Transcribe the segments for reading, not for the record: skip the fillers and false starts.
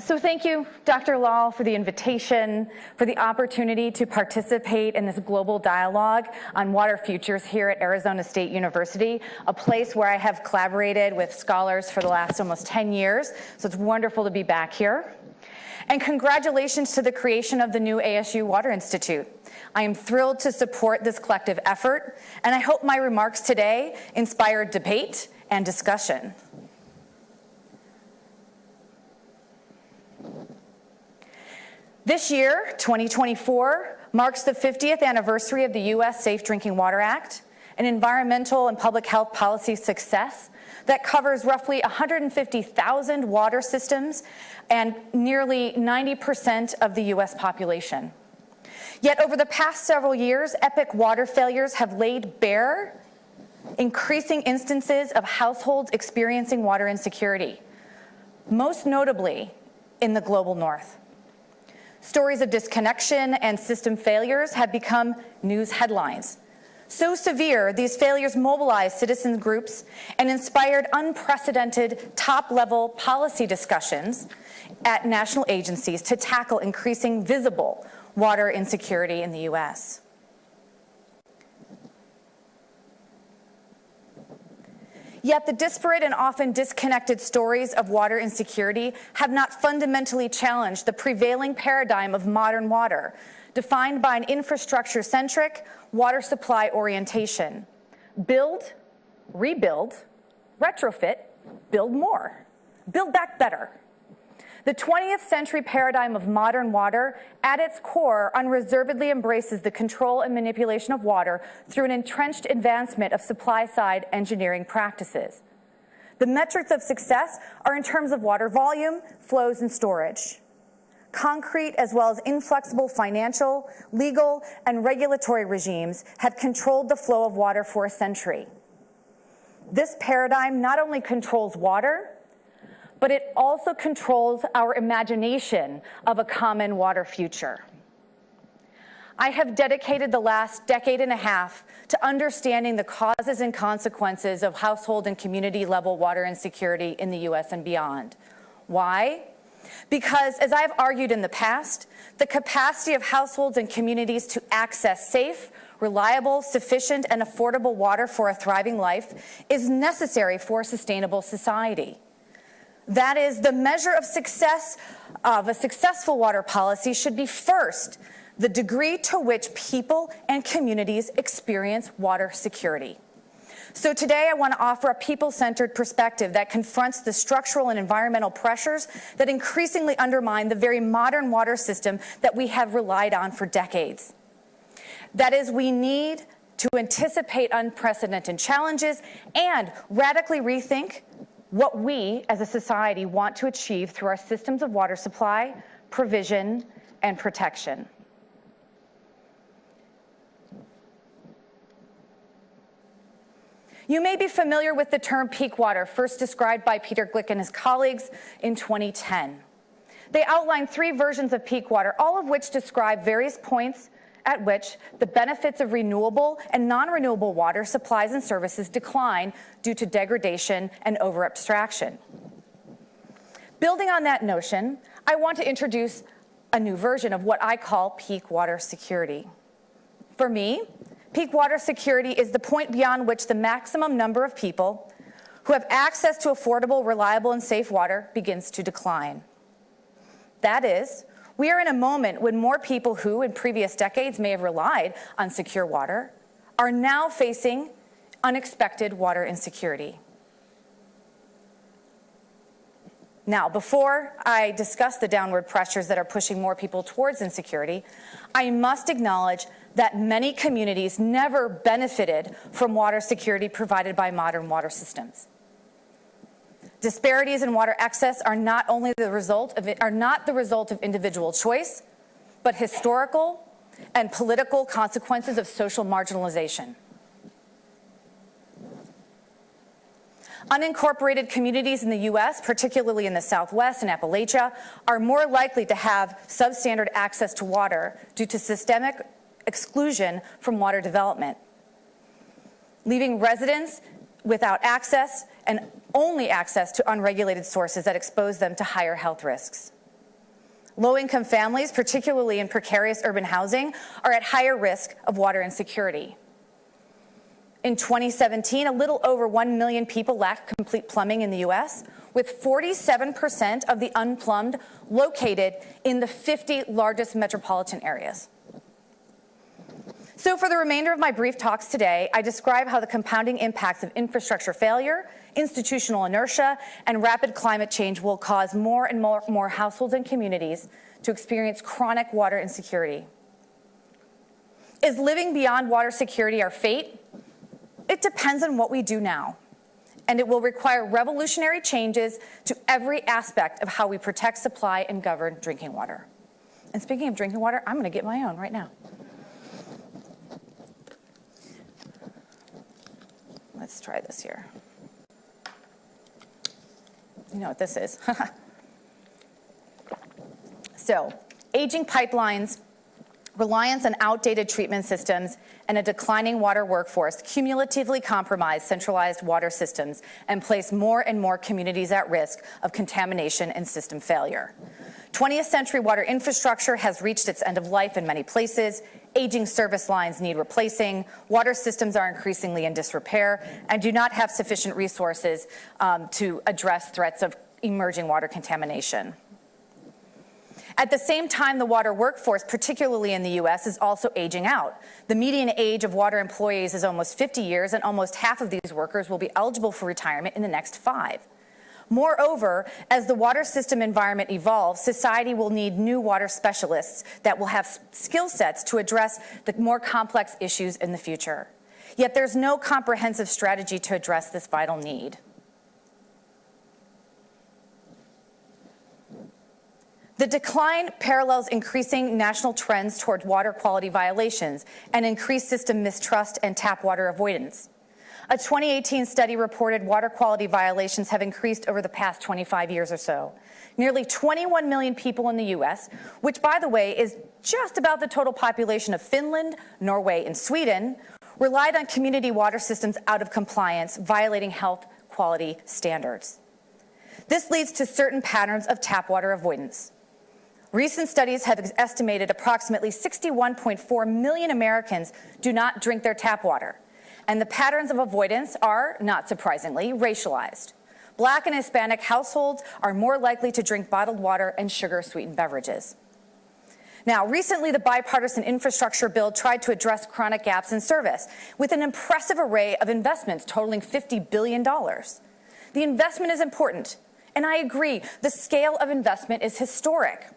So thank you, Dr. Lal, for the invitation, for the opportunity to participate in this global dialogue on water futures here at Arizona State University, a place where I have collaborated with scholars for the last almost 10 years. So it's wonderful to be back here. And congratulations to the creation of the new ASU Water Institute. I am thrilled to support this collective effort, and I hope my remarks today inspire debate and discussion. This year, 2024, marks the 50th anniversary of the U.S. Safe Drinking Water Act, an environmental and public health policy success that covers roughly 150,000 water systems and nearly 90% of the U.S. population. Yet over the past several years, epic water failures have laid bare increasing instances of households experiencing water insecurity, most notably in the global north. Stories of disconnection and system failures have become news headlines. So severe, these failures mobilized citizen groups and inspired unprecedented top-level policy discussions at national agencies to tackle increasing visible water insecurity in the U.S. Yet the disparate and often disconnected stories of water insecurity have not fundamentally challenged the prevailing paradigm of modern water, defined by an infrastructure-centric water supply orientation. Build, rebuild, retrofit, build more. Build back better. The 20th century paradigm of modern water, at its core, unreservedly embraces the control and manipulation of water through an entrenched advancement of supply-side engineering practices. The metrics of success are in terms of water volume, flows, and storage. Concrete as well as inflexible financial, legal, and regulatory regimes have controlled the flow of water for a century. This paradigm not only controls water, but it also controls our imagination of a common water future. I have dedicated the last decade and a half to understanding the causes and consequences of household and community level water insecurity in the US and beyond. Why? Because, as I've argued in the past, the capacity of households and communities to access safe, reliable, sufficient, and affordable water for a thriving life is necessary for a sustainable society. That is, the measure of success of a successful water policy should be first, the degree to which people and communities experience water security. So today I want to offer a people-centered perspective that confronts the structural and environmental pressures that increasingly undermine the very modern water system that we have relied on for decades. That is, we need to anticipate unprecedented challenges and radically rethink what we as a society want to achieve through our systems of water supply, provision, and protection. You may be familiar with the term peak water, first described by Peter Glick and his colleagues in 2010. They outlined 3 versions of peak water, all of which describe various points at which the benefits of renewable and non-renewable water supplies and services decline due to degradation and over-abstraction. Building on that notion, I want to introduce a new version of what I call peak water security. For me, peak water security is the point beyond which the maximum number of people who have access to affordable, reliable, and safe water begins to decline. That is, we are in a moment when more people who, in previous decades, may have relied on secure water are now facing unexpected water insecurity. Now, before I discuss the downward pressures that are pushing more people towards insecurity, I must acknowledge that many communities never benefited from water security provided by modern water systems. Disparities in water access are not the result of individual choice, but historical and political consequences of social marginalization. Unincorporated communities in the U.S., particularly in the Southwest and Appalachia, are more likely to have substandard access to water due to systemic exclusion from water development, leaving residents without access and only access to unregulated sources that expose them to higher health risks. Low-income families, particularly in precarious urban housing, are at higher risk of water insecurity. In 2017, a little over 1 million people lacked complete plumbing in the U.S., with 47% of the unplumbed located in the 50 largest metropolitan areas. So for the remainder of my brief talks today, I describe how the compounding impacts of infrastructure failure, institutional inertia, and rapid climate change will cause more and more households and communities to experience chronic water insecurity. Is living beyond water security our fate? It depends on what we do now, and it will require revolutionary changes to every aspect of how we protect, supply, and govern drinking water. And speaking of drinking water, I'm going to get my own right now. Let's try this here. You know what this is. So, aging pipelines, reliance on outdated treatment systems, and a declining water workforce cumulatively compromise centralized water systems and place more and more communities at risk of contamination and system failure. 20th century water infrastructure has reached its end of life in many places. Aging service lines need replacing. Water systems are increasingly in disrepair and do not have sufficient resources to address threats of emerging water contamination. At the same time, the water workforce, particularly in the U.S., is also aging out. The median age of water employees is almost 50 years, and almost half of these workers will be eligible for retirement in the next 5. Moreover, as the water system environment evolves, society will need new water specialists that will have skill sets to address the more complex issues in the future. Yet there's no comprehensive strategy to address this vital need. The decline parallels increasing national trends toward water quality violations and increased system mistrust and tap water avoidance. A 2018 study reported water quality violations have increased over the past 25 years or so. Nearly 21 million people in the U.S., which, by the way, is just about the total population of Finland, Norway, and Sweden, relied on community water systems out of compliance, violating health quality standards. This leads to certain patterns of tap water avoidance. Recent studies have estimated approximately 61.4 million Americans do not drink their tap water. And the patterns of avoidance are, not surprisingly, racialized. Black and Hispanic households are more likely to drink bottled water and sugar-sweetened beverages. Now, recently, the bipartisan infrastructure bill tried to address chronic gaps in service with an impressive array of investments totaling $50 billion. The investment is important, and I agree, the scale of investment is historic.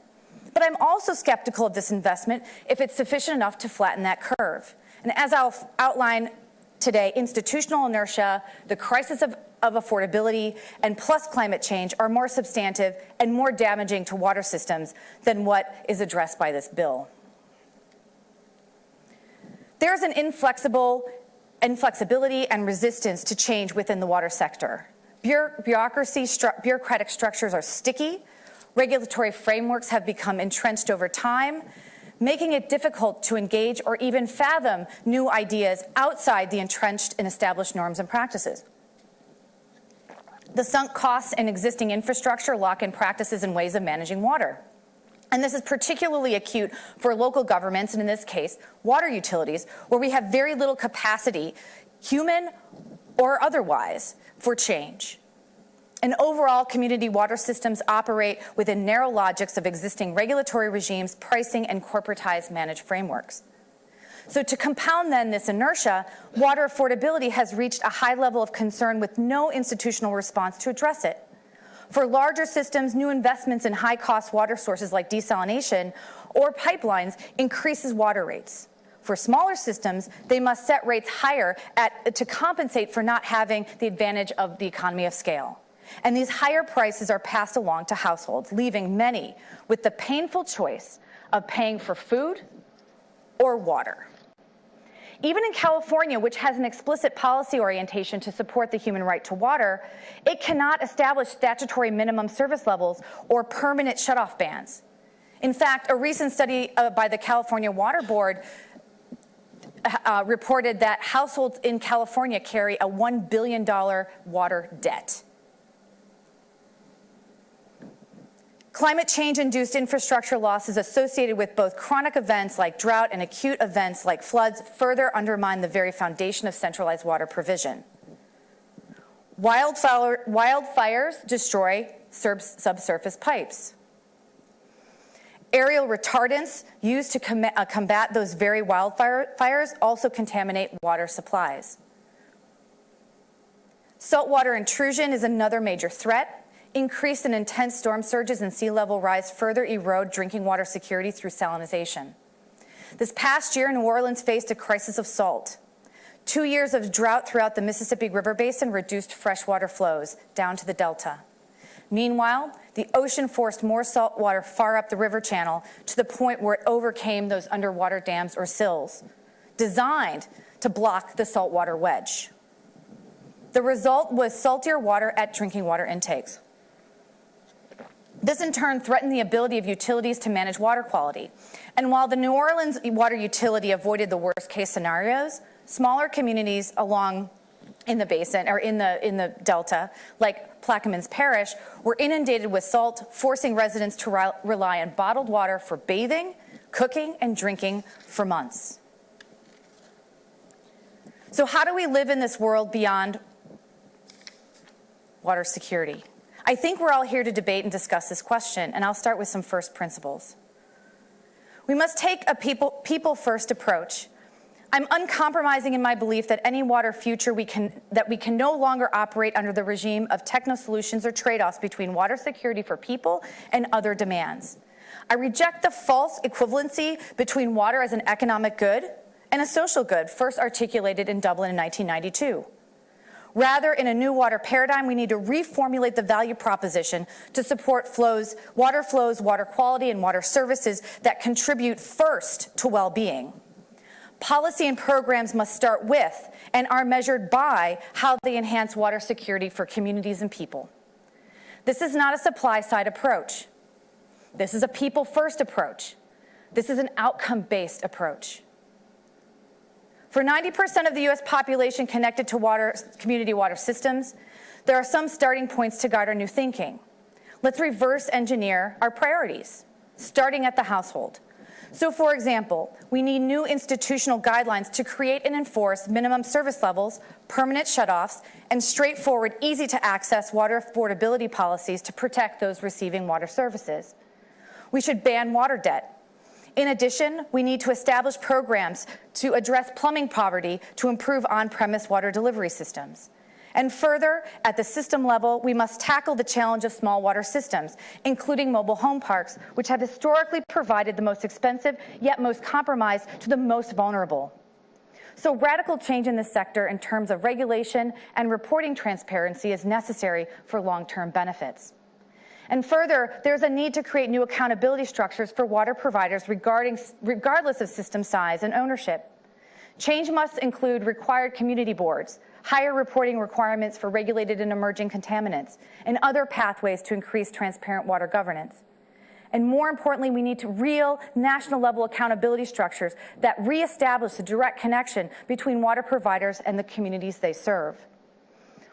But I'm also skeptical of this investment if it's sufficient enough to flatten that curve. And as I'll outline today, institutional inertia, the crisis of affordability, and plus climate change are more substantive and more damaging to water systems than what is addressed by this bill. There's an inflexibility and resistance to change within the water sector. Bureaucratic structures are sticky. Regulatory frameworks have become entrenched over time, making it difficult to engage or even fathom new ideas outside the entrenched and established norms and practices. The sunk costs in existing infrastructure lock in practices and ways of managing water. And this is particularly acute for local governments, and in this case, water utilities, where we have very little capacity, human or otherwise, for change. And overall, community water systems operate within narrow logics of existing regulatory regimes, pricing, and corporatized managed frameworks. So to compound then this inertia, water affordability has reached a high level of concern with no institutional response to address it. For larger systems, new investments in high-cost water sources like desalination or pipelines increases water rates. For smaller systems, they must set rates higher to compensate for not having the advantage of the economy of scale. And these higher prices are passed along to households, leaving many with the painful choice of paying for food or water. Even in California, which has an explicit policy orientation to support the human right to water, it cannot establish statutory minimum service levels or permanent shutoff bans. In fact, a recent study by the California Water Board reported that households in California carry a $1 billion water debt. Climate change-induced infrastructure losses associated with both chronic events like drought and acute events like floods further undermine the very foundation of centralized water provision. Wildfires destroy subsurface pipes. Aerial retardants used to combat those very wildfires also contaminate water supplies. Saltwater intrusion is another major threat. Increased and intense storm surges and sea level rise further erode drinking water security through salinization. This past year, New Orleans faced a crisis of salt. 2 years of drought throughout the Mississippi River Basin reduced freshwater flows down to the Delta. Meanwhile, the ocean forced more salt water far up the river channel to the point where it overcame those underwater dams or sills, designed to block the saltwater wedge. The result was saltier water at drinking water intakes. This in turn threatened the ability of utilities to manage water quality. And while the New Orleans water utility avoided the worst case scenarios, smaller communities along in the basin or in the Delta, like Plaquemines Parish, were inundated with salt, forcing residents to rely on bottled water for bathing, cooking, and drinking for months. So how do we live in this world beyond water security? I think we're all here to debate and discuss this question, and I'll start with some first principles. We must take a people-first approach. I'm uncompromising in my belief that any water future we can no longer operate under the regime of techno-solutions or trade-offs between water security for people and other demands. I reject the false equivalency between water as an economic good and a social good, first articulated in Dublin in 1992. Rather, in a new water paradigm, we need to reformulate the value proposition to support water flows, water quality, and water services that contribute first to well-being. Policy and programs must start with and are measured by how they enhance water security for communities and people. This is not a supply-side approach. This is a people-first approach. This is an outcome-based approach. For 90% of the U.S. population connected to community water systems, there are some starting points to guide our new thinking. Let's reverse engineer our priorities, starting at the household. So, for example, we need new institutional guidelines to create and enforce minimum service levels, permanent shutoffs, and straightforward, easy-to-access water affordability policies to protect those receiving water services. We should ban water debt. In addition, we need to establish programs to address plumbing poverty to improve on-premise water delivery systems. And further, at the system level, we must tackle the challenge of small water systems, including mobile home parks, which have historically provided the most expensive, yet most compromised to the most vulnerable. So radical change in this sector in terms of regulation and reporting transparency is necessary for long-term benefits. And further, there's a need to create new accountability structures for water providers regardless of system size and ownership. Change must include required community boards, higher reporting requirements for regulated and emerging contaminants, and other pathways to increase transparent water governance. And more importantly, we need real national-level accountability structures that reestablish the direct connection between water providers and the communities they serve.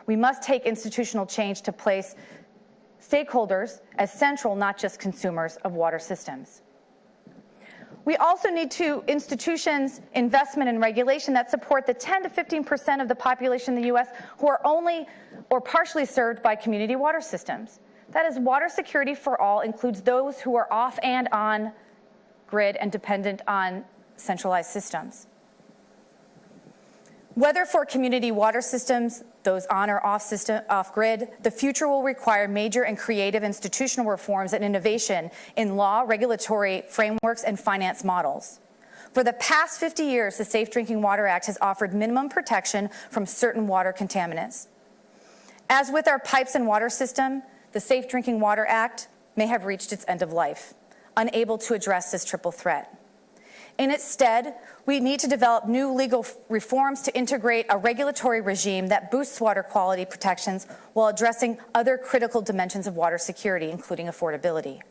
We must take institutional change to place stakeholders as central, not just consumers of water systems. We also need institutions, investment, and regulation that support the 10 to 15% of the population in the U.S. who are only or partially served by community water systems. That is, water security for all includes those who are off and on grid and dependent on centralized systems. Whether for community water systems, those on or off grid, the future will require major and creative institutional reforms and innovation in law, regulatory frameworks, and finance models. For the past 50 years, the Safe Drinking Water Act has offered minimum protection from certain water contaminants. As with our pipes and water system, the Safe Drinking Water Act may have reached its end of life, unable to address this triple threat. In its stead, we need to develop new legal reforms to integrate a regulatory regime that boosts water quality protections while addressing other critical dimensions of water security, including affordability.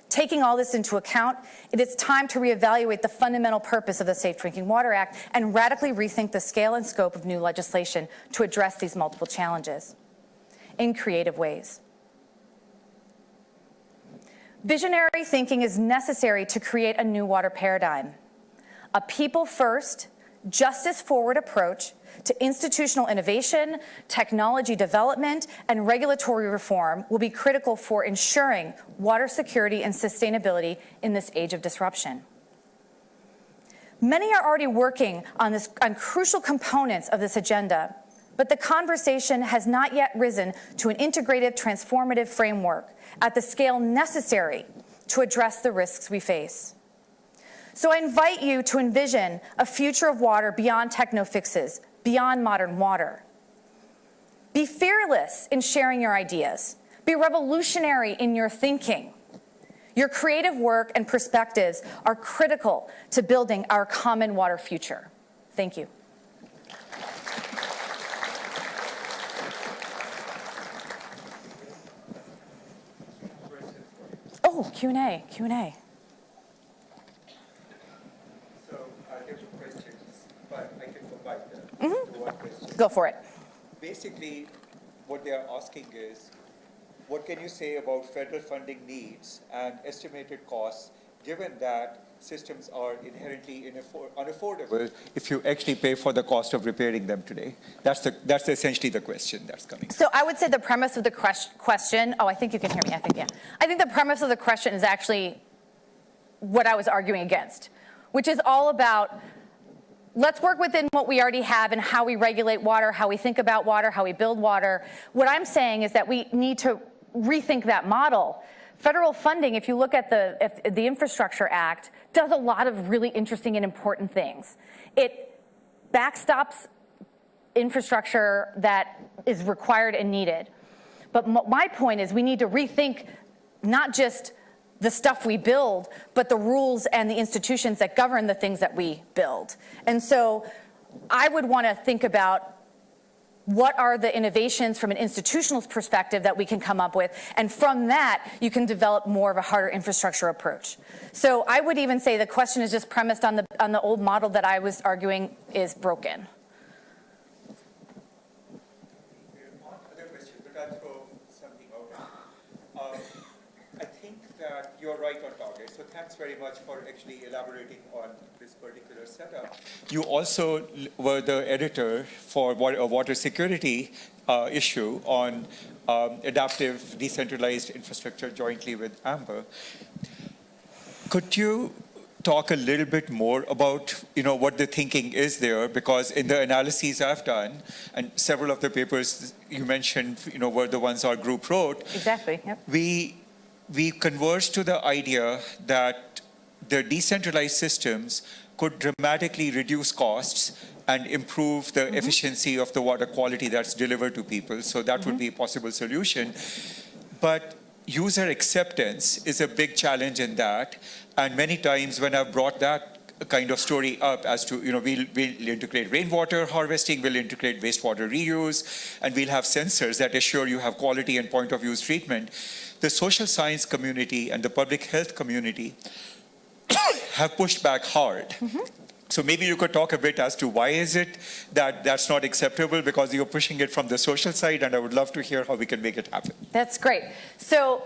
Taking all this into account, it is time to reevaluate the fundamental purpose of the Safe Drinking Water Act and radically rethink the scale and scope of new legislation to address these multiple challenges in creative ways. Visionary thinking is necessary to create a new water paradigm. A people-first, justice-forward approach to institutional innovation, technology development, and regulatory reform will be critical for ensuring water security and sustainability in this age of disruption. Many are already working on crucial components of this agenda, but the conversation has not yet risen to an integrative, transformative framework at the scale necessary to address the risks we face. So I invite you to envision a future of water beyond techno-fixes, beyond modern water. Be fearless in sharing your ideas. Be revolutionary in your thinking. Your creative work and perspectives are critical to building our common water future. Thank you. Oh, Q&A. So there are questions, but I can combine them into one question. Go for it. Basically, what they are asking is, what can you say about federal funding needs and estimated costs, given that systems are inherently unaffordable if you actually pay for the cost of repairing them today? That's essentially the question that's coming. So I would say the premise of the question, I think you can hear me, I think, yeah. I think the premise of the question is actually what I was arguing against, which is all about let's work within what we already have and how we regulate water, how we think about water, how we build water. What I'm saying is that we need to rethink that model. Federal funding, if you look at the Infrastructure Act, does a lot of really interesting and important things. It backstops infrastructure that is required and needed. But my point is we need to rethink not just the stuff we build, but the rules and the institutions that govern the things that we build. And so I would want to think about what are the innovations from an institutional perspective that we can come up with, and from that, you can develop more of a harder infrastructure approach. So I would even say the question is just premised on the old model that I was arguing is broken. Other question, but I'll throw something out. I think that you're right on target, so thanks very much for actually elaborating on this particular setup. You also were the editor for a water security issue on adaptive decentralized infrastructure jointly with AMBER. Could you talk a little bit more about what the thinking is there? Because in the analyses I've done, and several of the papers you mentioned were the ones our group wrote. Exactly, yep. We converged to the idea that the decentralized systems could dramatically reduce costs and improve the efficiency of the water quality that's delivered to people. So that would be a possible solution. But user acceptance is a big challenge in that. And many times when I've brought that kind of story up as to, we'll integrate rainwater harvesting, we'll integrate wastewater reuse, and we'll have sensors that assure you have quality and point of use treatment. The social science community and the public health community have pushed back hard. So maybe you could talk a bit as to why is it that that's not acceptable, because you're pushing it from the social side, and I would love to hear how we can make it happen. That's great. So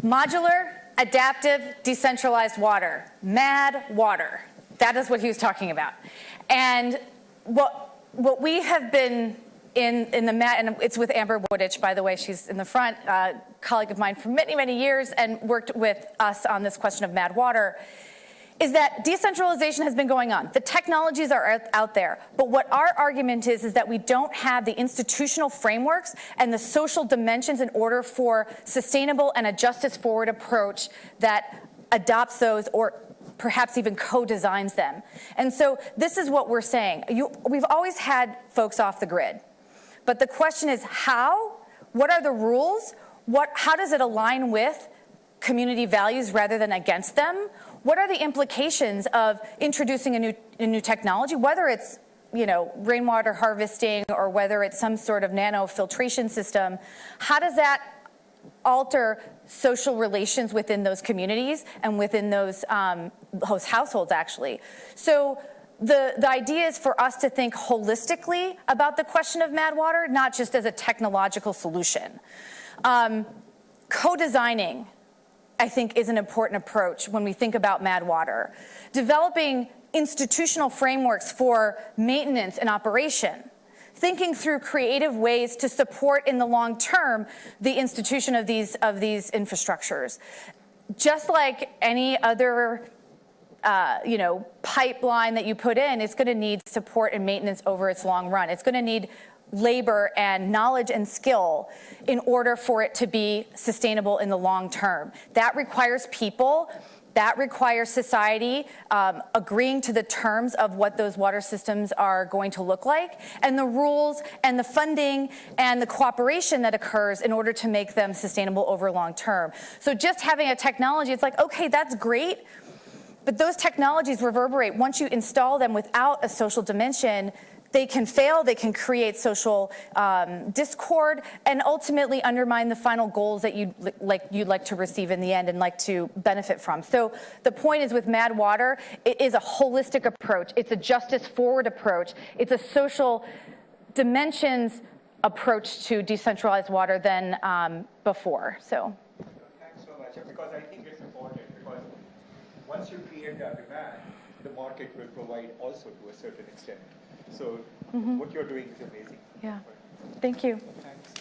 modular, adaptive, decentralized water, MAD water. That is what he was talking about. And what we have been in the MAD, and it's with Amber Wooditch, by the way, she's in the front, colleague of mine for many, many years, and worked with us on this question of MAD water, is that decentralization has been going on. The technologies are out there, but what our argument is that we don't have the institutional frameworks and the social dimensions in order for sustainable and a justice-forward approach that adopts those or perhaps even co-designs them. And so this is what we're saying. We've always had folks off the grid, but the question is how? What are the rules? How does it align with community values rather than against them? What are the implications of introducing a new technology, whether it's rainwater harvesting or whether it's some sort of nano filtration system? How does that alter social relations within those communities and within those host households, actually? So the idea is for us to think holistically about the question of MAD water, not just as a technological solution. Co-designing I think, is an important approach when we think about Mad Water. Developing institutional frameworks for maintenance and operation. Thinking through creative ways to support in the long term the institution of these infrastructures. Just like any other pipeline that you put in, it's going to need support and maintenance over its long run. It's going to need labor and knowledge and skill in order for it to be sustainable in the long term. That requires people. That requires society agreeing to the terms of what those water systems are going to look like, and the rules and the funding and the cooperation that occurs in order to make them sustainable over long term. So just having a technology, it's like, okay, that's great, but those technologies reverberate. Once you install them without a social dimension, they can fail, they can create social discord, and ultimately undermine the final goals that you'd like to receive in the end and like to benefit from. So the point is, with Mad Water, it is a holistic approach. It's a justice-forward approach. It's a social dimensions approach to decentralized water than before. So. Thanks so much, because I think it's important, because once you create that demand, the market will provide also to a certain extent. So what you're doing is amazing. Yeah. Thank you. Thanks.